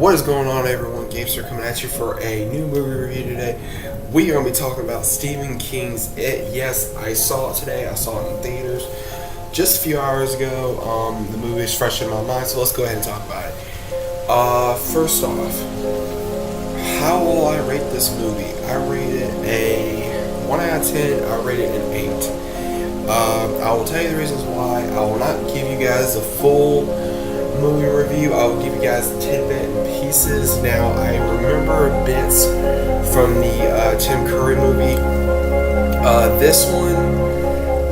What is going on, everyone? Gamster coming at you for a new movie review today. We are going to be talking about Stephen King's It. Yes, I saw it today. I saw it in theaters just a few hours ago. The movie is fresh in my mind, so let's go ahead and talk about it. First off, how will I rate this movie? I rate it a 1 out of 10. I rate it an 8. I will tell you the reasons why. I will not give you guys a full movie review. I will give you guys tidbit and pieces. Now, I remember bits from the Tim Curry movie. This one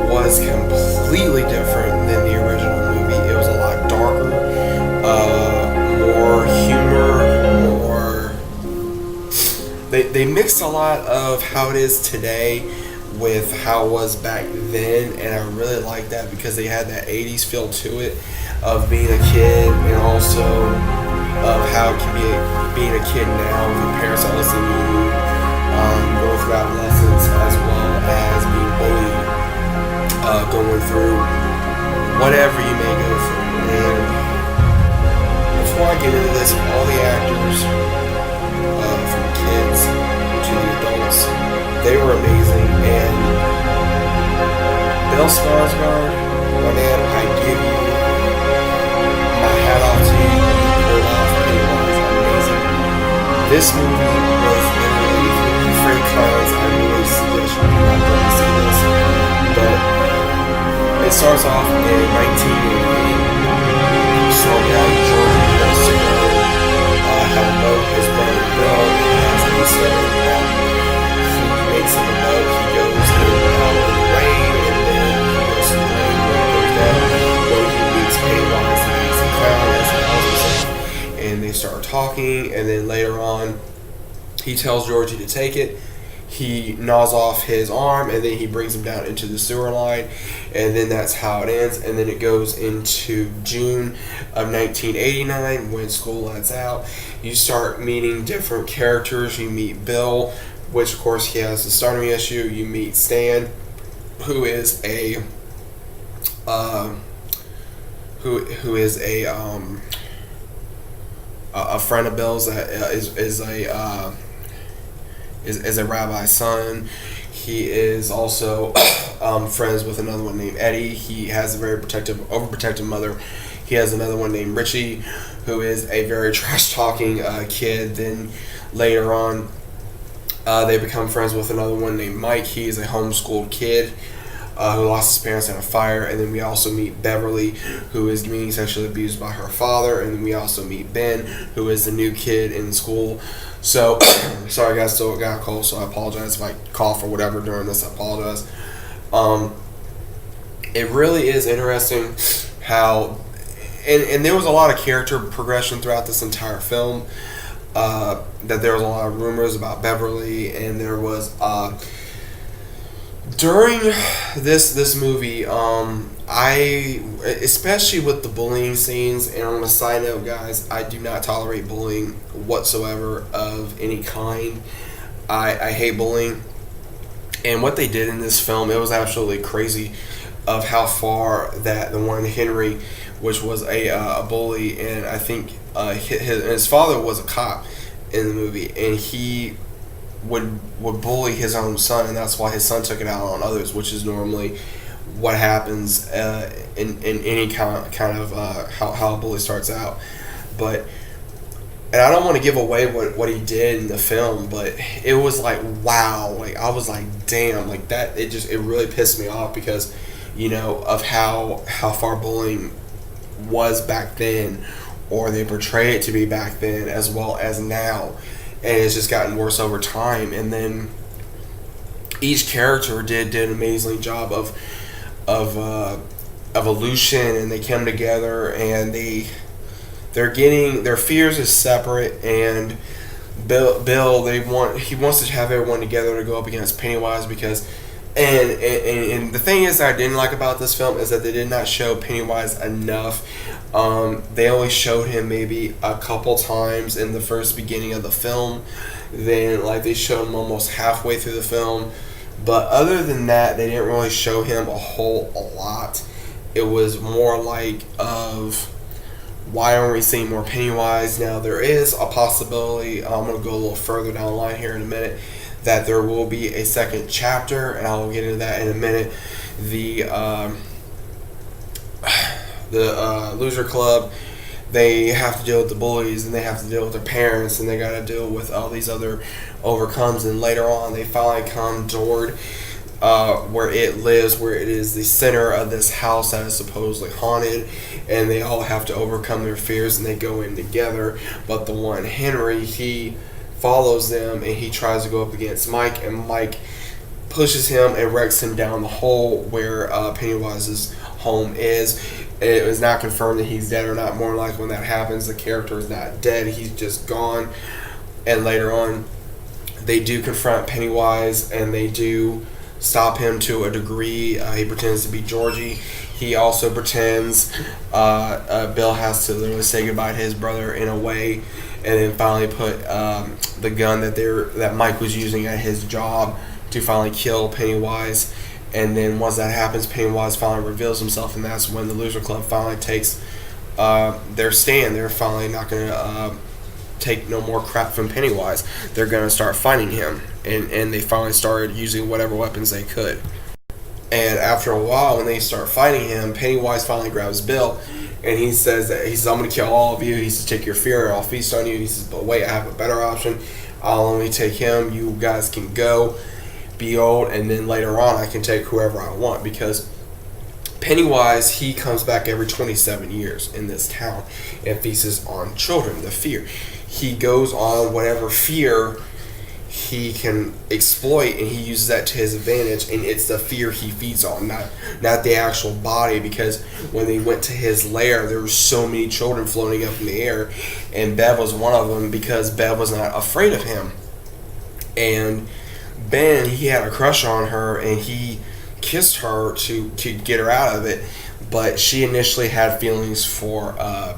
was completely different than the original movie. It was a lot darker, more humor, more... They mixed a lot of how it is today with how it was back then, and I really like that because they had that 80s feel to it of being a kid, and also of how it can be being a kid now with your parents are listening to you, going through adolescence as well as being bullied, going through whatever you may go through. And before I get into this, all the actors, from kids to the adults, they were amazing. And Bill Skarsgård, my man, I give you my hat off to you. Pulled off Pennywise, amazing. This movie was literally, if you're afraid of clowns, I really suggest you do not go to see this. But it starts off in 1988. So young George wants to go have a boat. His brother Bill has a son. He makes him a boat. He goes out in the rain, and then he goes to the rain when it goes down. When he meets Pennywise, he meets the clown as he calls himself, and they start talking. And then later on, he tells Georgie to take it. He gnaws off his arm, and then he brings him down into the sewer line, and then that's how it ends. And then it goes into June of 1989 when school lets out. You start meeting different characters. You meet Bill, which of course he has the starting issue. You meet Stan, who is a who is a friend of Bill's that is a rabbi's son. He is also friends with another one named Eddie. He has a very overprotective mother. He has another one named Richie, who is a very trash-talking kid. Then later on, they become friends with another one named Mike. He is a homeschooled kid who lost his parents in a fire. And then we also meet Beverly, who is being sexually abused by her father. And then we also meet Ben, who is the new kid in school. So, sorry guys, still got a cold, so I apologize if I cough or whatever during this. I apologize. It really is interesting how, and there was a lot of character progression throughout this entire film. That there was a lot of rumors about Beverly, and there was during this movie, I, especially with the bullying scenes, and on a side note, guys, I do not tolerate bullying whatsoever of any kind. I hate bullying, and what they did in this film, it was absolutely crazy of how far that the one Henry, which was a bully, and I think his father was a cop in the movie, and he would bully his own son, and that's why his son took it out on others, which is normally what happens in any kind of how a bully starts out. But, and I don't want to give away what he did in the film, but it was like, wow, like I was like, damn, like that, it really pissed me off because, you know, of how far bullying was back then, or they portray it to be back then as well as now, and it's just gotten worse over time. And then each character did an amazing job of evolution, and they come together, and they're getting their fears is separate. And Bill he wants to have everyone together to go up against Pennywise because and the thing is that I didn't like about this film is that they did not show Pennywise enough. They only showed him maybe a couple times in the first beginning of the film. Then like they showed him almost halfway through the film. But other than that, they didn't really show him a lot. It was more like of Why aren't we seeing more Pennywise? Now, there is a possibility, I'm going to go a little further down the line here in a minute, that there will be a second chapter, and I'll get into that in a minute. The Loser Club, they have to deal with the bullies, and they have to deal with their parents, and they got to deal with all these other overcomes, and later on they finally come toward where it lives, where it is the center of this house that is supposedly haunted, and they all have to overcome their fears, and they go in together. But the one Henry, he follows them, and he tries to go up against Mike, and Mike pushes him and wrecks him down the hole where Pennywise's home is. It was not confirmed that he's dead or not. More than likely when that happens, the character is not dead, he's just gone. And later on, they do confront Pennywise, and they do stop him to a degree. He pretends to be Georgie. He also pretends Bill has to literally say goodbye to his brother in a way, and then finally put the gun that Mike was using at his job to finally kill Pennywise. And then once that happens, Pennywise finally reveals himself, and that's when the Loser Club finally takes their stand. They're finally not going to take no more crap from Pennywise. They're going to start fighting him, and they finally started using whatever weapons they could. And after a while, when they start fighting him, Pennywise finally grabs Bill, and he says, I'm going to kill all of you. He says, take your fear, I'll feast on you. He says, but wait, I have a better option. I'll only take him. You guys can go, be old, and then later on I can take whoever I want, because Pennywise, he comes back every 27 years in this town and feasts on children, the fear. He goes on whatever fear he can exploit, and he uses that to his advantage, and it's the fear he feeds on, not the actual body, because when they went to his lair, there were so many children floating up in the air, and Bev was one of them, because Bev was not afraid of him. And Ben, he had a crush on her, and he kissed her to get her out of it, but she initially had feelings for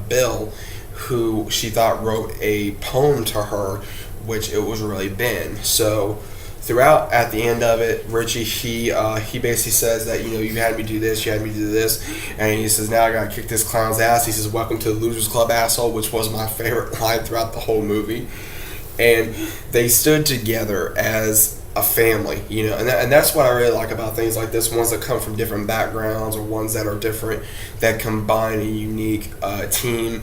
Bill, who she thought wrote a poem to her, which it was really Ben. So throughout, at the end of it, Richie, he basically says that, you had me do this, you had me do this, and he says, now I gotta kick this clown's ass. He says, welcome to the Losers Club, asshole, which was my favorite line throughout the whole movie. And they stood together as a family, and that's what I really like about things like this, ones that come from different backgrounds, or ones that are different, that combine a unique team,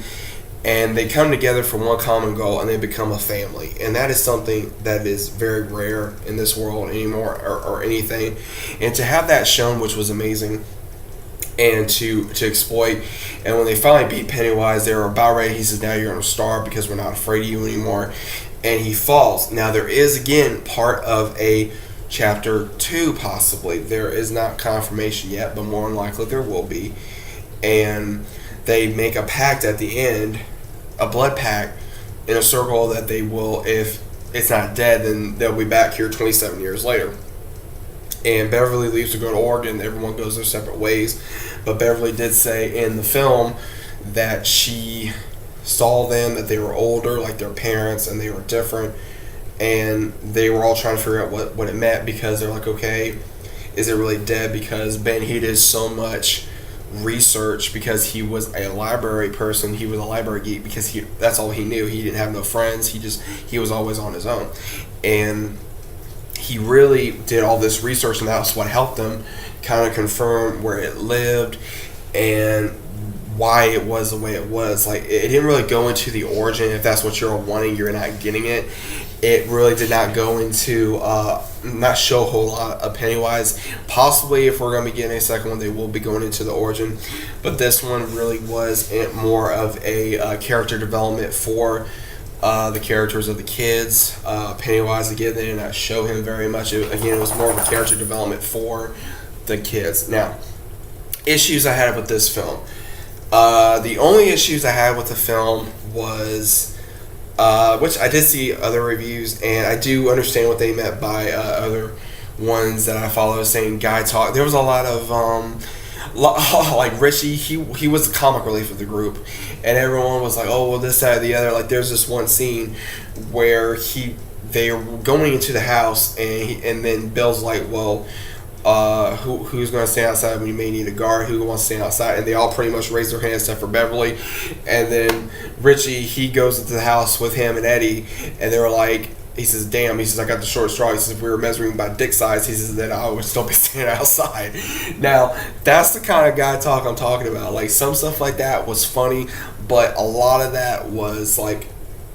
and they come together for one common goal, and they become a family. And that is something that is very rare in this world anymore, or anything. And to have that shown, which was amazing, and to exploit. And when they finally beat Pennywise, they were about ready. He says, now you're going to starve because we're not afraid of you anymore. And he falls. Now there is, again, part of a chapter 2 possibly. There is not confirmation yet, but more than likely there will be. And they make a pact at the end, a blood pact, in a circle that they will, if it's not dead, then they'll be back here 27 years later. And Beverly leaves to go to Oregon. Everyone goes their separate ways. But Beverly did say in the film that she saw them, that they were older, like their parents, and they were different. And they were all trying to figure out what it meant, because they're like, okay, is it really dead? Because Ben, he did so much research, because he was a library person, he was a library geek, because that's all he knew. He didn't have no friends. He was always on his own. And he really did all this research, and that's what helped them kind of confirm where it lived and why it was the way it was. Like, it didn't really go into the origin. If that's what you're wanting, you're not getting it. It really did not go into, not show a whole lot of Pennywise. Possibly, if we're going to be getting a second one, they will be going into the origin. But this one really was more of a character development for the characters of the kids. Pennywise, again, they did not show him very much. It was more of a character development for the kids. Now, issues I had with this film. The only issues I had with the film was, which I did see other reviews, and I do understand what they meant by other ones that I follow, saying guy talk. There was a lot of like Richie, he was the comic relief of the group, and everyone was like, oh, well, this, that, or the other. Like, there's this one scene where they are going into the house, and then Bill's like, well, who's going to stand outside when you may need a guard, who wants to stand outside, and they all pretty much raise their hands except for Beverly. And then Richie, he goes into the house with him and Eddie, and they were like, he says, damn, he says, I got the short straw. He says, if we were measuring by dick size, he says, then I would still be standing outside. Now, that's the kind of guy talk I'm talking about. Like, some stuff like that was funny, but a lot of that was like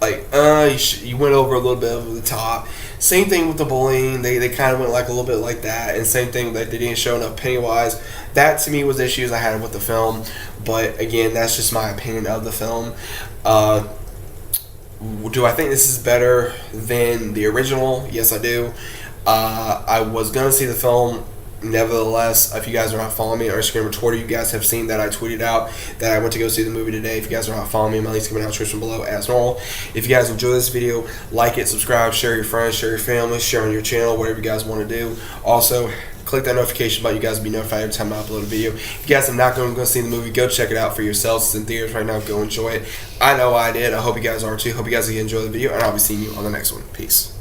you went over a little bit over the top. Same thing with the bullying. They kind of went like a little bit like that. And same thing, that they didn't show enough Pennywise. That, to me, was issues I had with the film. But, again, that's just my opinion of the film. Do I think this is better than the original? Yes, I do. I was going to see the film. Nevertheless, if you guys are not following me on Instagram or Twitter, you guys have seen that I tweeted out that I went to go see the movie today. If you guys are not following me, my link's coming out description below as normal. If you guys enjoy this video, like it, subscribe, share your friends, share your family, share on your channel, whatever you guys want to do. Also, click that notification button. You guys will be notified every time I upload a video. If you guys are not going to go see the movie, go check it out for yourselves. It's in theaters right now. Go enjoy it. I know I did. I hope you guys are too. Hope you guys enjoy the video, and I'll be seeing you on the next one. Peace.